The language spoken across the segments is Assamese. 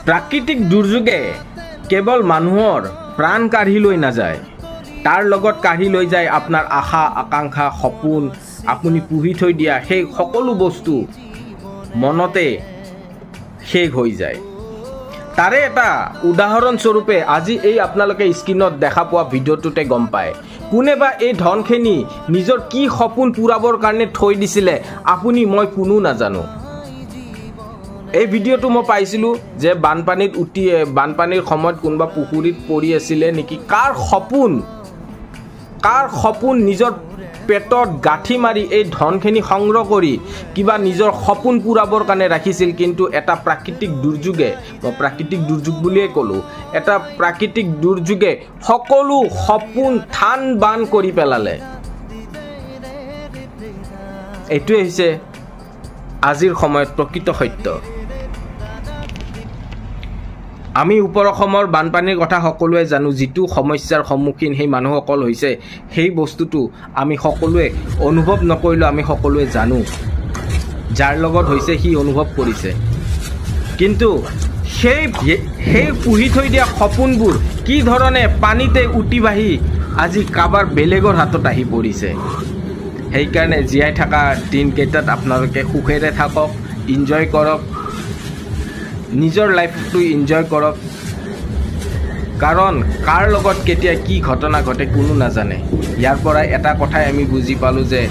প্ৰাকৃতিক দুৰ্যোগে কেৱল মানুহৰ প্ৰাণ কাঢ়ি লৈ নাযায়, তাৰ লগত কাঢ়ি লৈ যায় আপোনাৰ আশা আকাংক্ষা সপোন, আপুনি পুহি থৈ দিয়া সেই সকলো বস্তু মনতে শেষ হৈ যায়। তাৰে এটা উদাহৰণস্বৰূপে আজি এই আপোনালোকে স্ক্ৰীণত দেখা পোৱা ভিডিঅ'টোতে গম পায়, কোনেবা এই ধনখিনি নিজৰ কি সপোন পূৰাবৰ কাৰণে থৈ দিছিলে আপুনি মই কোনো নাজানো। এই ভিডিঅ'টো মই পাইছিলোঁ যে বানপানীৰ সময়ত কোনোবা পুখুৰীত পৰি আছিলে নেকি, কাৰ সপোন নিজৰ পেটত গাঁঠি মাৰি এই ধনখিনি সংগ্ৰহ কৰি কিবা নিজৰ সপোন পূৰাবৰ কাৰণে ৰাখিছিল, কিন্তু এটা প্ৰাকৃতিক দুৰ্যোগে, মই প্ৰাকৃতিক দুৰ্যোগ বুলিয়েই ক'লোঁ, এটা প্ৰাকৃতিক দুৰ্যোগে সকলো সপোন থান বান কৰি পেলালে। এইটোৱে হৈছে আজিৰ সময়ত প্ৰকৃত সত্য। আমি ওপৰ অসমৰ বানপানীৰ কথা সকলোৱে জানো, যিটো সমস্যাৰ সন্মুখীন সেই মানুহসকল হৈছে, সেই বস্তুটো আমি সকলোৱে অনুভৱ নকৰিলেও আমি সকলোৱে জানো। যাৰ লগত হৈছে সি অনুভৱ কৰিছে। কিন্তু সেই পুহি থৈ দিয়া সপোনবোৰ কি ধৰণে পানীতে উটি বাঢ়ি আজি কাৰোবাৰ বেলেগৰ হাতত আহি পৰিছে। সেইকাৰণে জীয়াই থকা দিনকেইটাত আপোনালোকে সুখেৰে থাকক, ইনজয় কৰক, নিজৰ লাইফটো ইনজয় কৰক, কাৰণ কাৰ লগত কেতিয়া কি ঘটনা ঘটে কোনো নাজানে। ইয়াৰ পৰা এটা কথাই আমি বুজি পালোঁ যে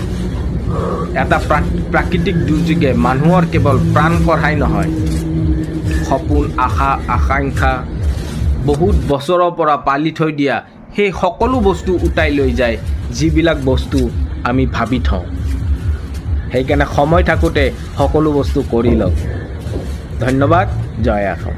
এটা প্ৰাকৃতিক দুৰ্যোগে মানুহৰ কেৱল প্ৰাণ কঢ়াই নহয়, সপোন আশা আকাংক্ষা বহুত বছৰৰ পৰা পালি থৈ দিয়া সেই সকলো বস্তু উটাই লৈ যায়, যিবিলাক বস্তু আমি ভাবি থওঁ। সেইকাৰণে সময় থাকোঁতে সকলো বস্তু কৰি লওক। ধন্যবাদ। জয় অসম।